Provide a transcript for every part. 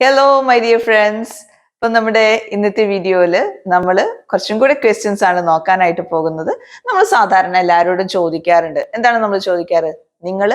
Hello my dear friends. ഇപ്പൊ നമ്മുടെ ഇന്നത്തെ വീഡിയോയില് നമ്മൾ കുറച്ചും കൂടെ ക്വസ്റ്റ്യൻസ് ആണ് നോക്കാനായിട്ട് പോകുന്നത്. നമ്മൾ സാധാരണ എല്ലാവരോടും ചോദിക്കാറുണ്ട്. എന്താണ് നമ്മൾ ചോദിക്കാറ്? നിങ്ങൾ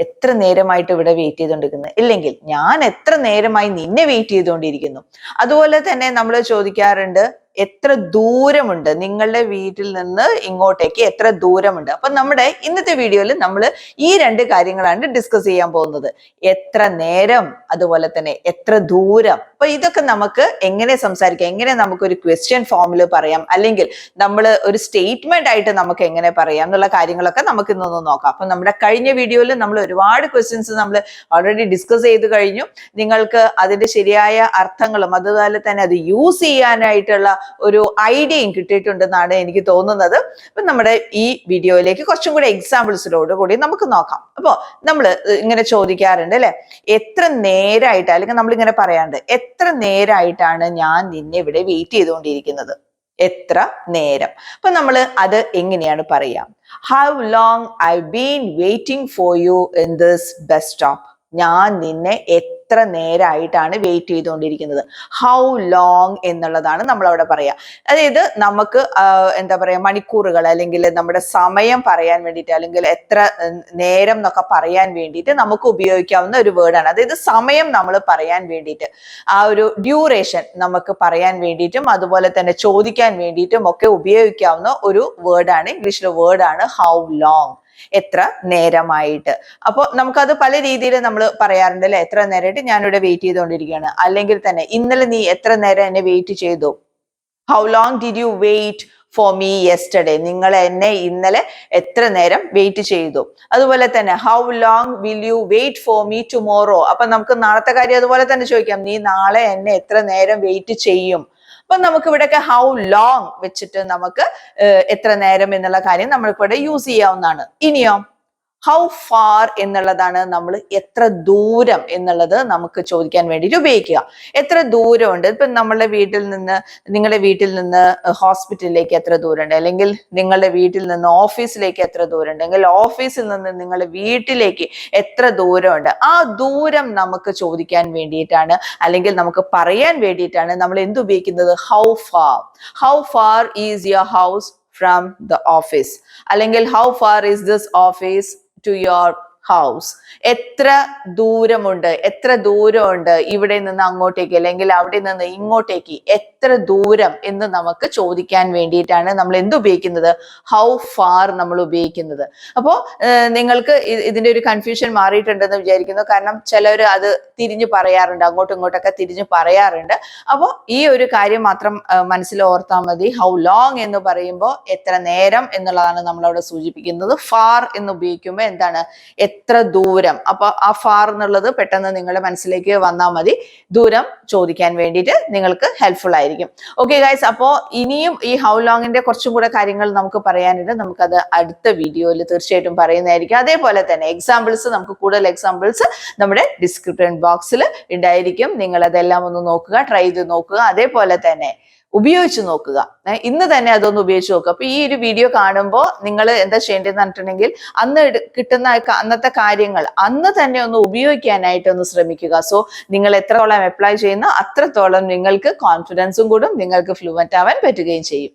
എത്ര നേരമായിട്ട് ഇവിടെ വെയിറ്റ് ചെയ്തുകൊണ്ടിരിക്കുന്നത്, ഇല്ലെങ്കിൽ ഞാൻ എത്ര നേരമായി നിന്നെ വെയിറ്റ് ചെയ്തുകൊണ്ടിരിക്കുന്നു. അതുപോലെ തന്നെ നമ്മൾ ചോദിക്കാറുണ്ട്, എത്ര ദൂരമുണ്ട് നിങ്ങളുടെ വീട്ടിൽ നിന്ന് ഇങ്ങോട്ടേക്ക്, എത്ര ദൂരമുണ്ട്. അപ്പൊ നമ്മുടെ ഇന്നത്തെ വീഡിയോയിൽ നമ്മൾ ഈ രണ്ട് കാര്യങ്ങളാണ് ഡിസ്കസ് ചെയ്യാൻ പോകുന്നത്. എത്ര നേരം, അതുപോലെ തന്നെ എത്ര ദൂരം. അപ്പൊ ഇതൊക്കെ നമുക്ക് എങ്ങനെ സംസാരിക്കാം, എങ്ങനെ നമുക്ക് ഒരു ക്വസ്റ്റ്യൻ ഫോമിൽ പറയാം, അല്ലെങ്കിൽ നമ്മൾ ഒരു സ്റ്റേറ്റ്മെന്റ് ആയിട്ട് നമുക്ക് എങ്ങനെ പറയാം എന്നുള്ള കാര്യങ്ങളൊക്കെ നമുക്ക് ഇന്നൊന്ന് നോക്കാം. അപ്പൊ നമ്മുടെ കഴിഞ്ഞ വീഡിയോയിൽ നമ്മൾ ഒരുപാട് ക്വസ്റ്റ്യൻസ് നമ്മൾ ഓൾറെഡി ഡിസ്കസ് ചെയ്ത് കഴിഞ്ഞു. നിങ്ങൾക്ക് അതിന്റെ ശരിയായ അർത്ഥങ്ങളും അതുപോലെ തന്നെ അത് യൂസ് ചെയ്യാനായിട്ടുള്ള ഒരു ഐഡിയയും കിട്ടിയിട്ടുണ്ടെന്നാണ് എനിക്ക് തോന്നുന്നത്. അപ്പൊ നമ്മുടെ ഈ വീഡിയോയിലേക്ക് കുറച്ചും കൂടി എക്സാമ്പിൾസിലോട് കൂടി നമുക്ക് നോക്കാം. അപ്പോ നമ്മൾ ഇങ്ങനെ ചോദിക്കാറുണ്ട് അല്ലെ, എത്ര നേരമായിട്ട്, അല്ലെങ്കിൽ നമ്മൾ ഇങ്ങനെ പറയാറുണ്ട്, എത്ര നേരമായിട്ടാണ് ഞാൻ നിന്നെ ഇവിടെ വെയിറ്റ് ചെയ്തുകൊണ്ടിരിക്കുന്നത്, എത്ര നേരം. അപ്പൊ നമ്മൾ അത് എങ്ങനെയാണ് പറയാ? How long I been waiting for you in this bus stop. ഞാൻ നിന്നെ എത്ര നേരമായിട്ടാണ് വെയിറ്റ് ചെയ്തുകൊണ്ടിരിക്കുന്നത്. ഹൗ ലോങ് എന്നുള്ളതാണ് നമ്മൾ അവിടെ പറയാ. അതായത് നമുക്ക് എന്താ പറയാ, മണിക്കൂറുകൾ അല്ലെങ്കിൽ നമ്മുടെ സമയം പറയാൻ വേണ്ടിയിട്ട്, അല്ലെങ്കിൽ എത്ര നേരം എന്നൊക്കെ പറയാൻ വേണ്ടിയിട്ട് നമുക്ക് ഉപയോഗിക്കാവുന്ന ഒരു വേർഡാണ്. അതായത് സമയം നമ്മൾ പറയാൻ വേണ്ടിയിട്ട്, ആ ഒരു ഡ്യൂറേഷൻ നമുക്ക് പറയാൻ വേണ്ടിയിട്ടും അതുപോലെ തന്നെ ചോദിക്കാൻ വേണ്ടിയിട്ടും ഒക്കെ ഉപയോഗിക്കാവുന്ന ഒരു വേർഡാണ്, ഇംഗ്ലീഷിലെ വേർഡാണ് ഹൗ ലോങ്, എത്ര നേരമായിട്ട്. അപ്പൊ നമുക്കത് പല രീതിയിൽ നമ്മൾ പറയാറുണ്ട് അല്ലെ. എത്ര നേരമായിട്ട് ഞാനിവിടെ വെയിറ്റ് ചെയ്തുകൊണ്ടിരിക്കുകയാണ്, അല്ലെങ്കിൽ തന്നെ ഇന്നലെ നീ എത്ര നേരം എന്നെ വെയിറ്റ് ചെയ്തു. How long did you wait for me yesterday. നിങ്ങൾ എന്നെ ഇന്നലെ എത്ര നേരം വെയിറ്റ് ചെയ്തു. അതുപോലെ തന്നെ how long will you wait for me tomorrow. അപ്പൊ നമുക്ക് നാളത്തെ കാര്യം അതുപോലെ തന്നെ ചോദിക്കാം, നീ നാളെ എന്നെ എത്ര നേരം വെയിറ്റ് ചെയ്യും. അപ്പൊ നമുക്ക് ഇവിടെയൊക്കെ ഹൗ ലോങ് വെച്ചിട്ട് നമുക്ക് എത്ര നേരം എന്നുള്ള കാര്യം നമ്മൾക്കിവിടെ യൂസ് ചെയ്യാവുന്നതാണ്. ഇനിയോ ഹൗ ഫാർ എന്നുള്ളതാണ് നമ്മൾ എത്ര ദൂരം എന്നുള്ളത് നമുക്ക് ചോദിക്കാൻ വേണ്ടിയിട്ട് ഉപയോഗിക്കുക. എത്ര ദൂരമുണ്ട്. ഇപ്പൊ നിങ്ങളുടെ വീട്ടിൽ നിന്ന് ഹോസ്പിറ്റലിലേക്ക് എത്ര ദൂരമുണ്ട്, അല്ലെങ്കിൽ നിങ്ങളുടെ വീട്ടിൽ നിന്ന് ഓഫീസിലേക്ക് എത്ര ദൂരമുണ്ട്, അല്ലെങ്കിൽ ഓഫീസിൽ നിന്ന് നിങ്ങളുടെ വീട്ടിലേക്ക് എത്ര ദൂരമുണ്ട്. ആ ദൂരം നമുക്ക് ചോദിക്കാൻ വേണ്ടിയിട്ടാണ്, അല്ലെങ്കിൽ നമുക്ക് പറയാൻ വേണ്ടിയിട്ടാണ് നമ്മൾ എന്ത് ഉപയോഗിക്കുന്നത്? How far. How far is your house from the office, അല്ലെങ്കിൽ how far is this office to your house. എത്ര ദൂരമുണ്ട്, എത്ര ദൂരമുണ്ട് ഇവിടെ നിന്ന് അങ്ങോട്ടേക്ക്, അല്ലെങ്കിൽ അവിടെ നിന്ന് ഇങ്ങോട്ടേക്ക് എത്ര ദൂരം എന്ന് നമുക്ക് ചോദിക്കാൻ വേണ്ടിയിട്ടാണ് നമ്മൾ എന്ത് ഉപയോഗിക്കുന്നത്? ഹൗ ഫാർ നമ്മൾ ഉപയോഗിക്കുന്നത്. അപ്പോൾ നിങ്ങൾക്ക് ഇതിന്റെ ഒരു കൺഫ്യൂഷൻ മാറിയിട്ടുണ്ടെന്ന് വിചാരിക്കുന്നു. കാരണം ചിലർ അത് തിരിഞ്ഞു പറയാറുണ്ട്, അങ്ങോട്ടും ഇങ്ങോട്ടൊക്കെ തിരിഞ്ഞു പറയാറുണ്ട്. അപ്പോൾ ഈ ഒരു കാര്യം മാത്രം മനസ്സിൽ ഓർത്താൽ മതി. ഹൗ ലോങ് എന്ന് പറയുമ്പോൾ എത്ര നേരം എന്നുള്ളതാണ് നമ്മളവിടെ സൂചിപ്പിക്കുന്നത്. ഫാർ എന്ന് ഉപയോഗിക്കുമ്പോൾ എന്താണ്? എത്ര ദൂരം. അപ്പൊ ആ ഫാർ എന്നുള്ളത് പെട്ടെന്ന് നിങ്ങളുടെ മനസ്സിലേക്ക് വന്നാൽ മതി. ദൂരം ചോദിക്കാൻ വേണ്ടിയിട്ട് നിങ്ങൾക്ക് ഹെൽപ്ഫുൾ ആയിരിക്കും. ഓക്കെ ഗൈസ്, അപ്പോ ഇനിയും ഈ ഹൗ ലോങ്ങിന്റെ കുറച്ചും കൂടെ കാര്യങ്ങൾ നമുക്ക് പറയാനുണ്ട്. നമുക്കത് അടുത്ത വീഡിയോയിൽ തീർച്ചയായിട്ടും പറയുന്നതായിരിക്കും. അതേപോലെ തന്നെ നമുക്ക് കൂടുതൽ എക്സാമ്പിൾസ് നമ്മുടെ ഡിസ്ക്രിപ്ഷൻ ബോക്സിൽ ഉണ്ടായിരിക്കും. നിങ്ങൾ അതെല്ലാം ഒന്ന് നോക്കുക, ട്രൈ ചെയ്ത് നോക്കുക, അതേപോലെ തന്നെ ഉപയോഗിച്ച് നോക്കുക. ഇന്ന് തന്നെ അതൊന്ന് ഉപയോഗിച്ച് നോക്കുക. അപ്പൊ ഈ ഒരു വീഡിയോ കാണുമ്പോൾ നിങ്ങൾ എന്താ ചെയ്യേണ്ടതെന്ന് പറഞ്ഞിട്ടുണ്ടെങ്കിൽ, കിട്ടുന്ന അന്നത്തെ കാര്യങ്ങൾ അന്ന് തന്നെ ഒന്ന് ഉപയോഗിക്കാനായിട്ട് ഒന്ന് ശ്രമിക്കുക. സോ നിങ്ങൾ എത്രത്തോളം അപ്ലൈ ചെയ്യുന്ന അത്രത്തോളം നിങ്ങൾക്ക് കോൺഫിഡൻസും കൂടും, നിങ്ങൾക്ക് ഫ്ലുവന്റ് ആവാൻ പറ്റുകയും ചെയ്യും.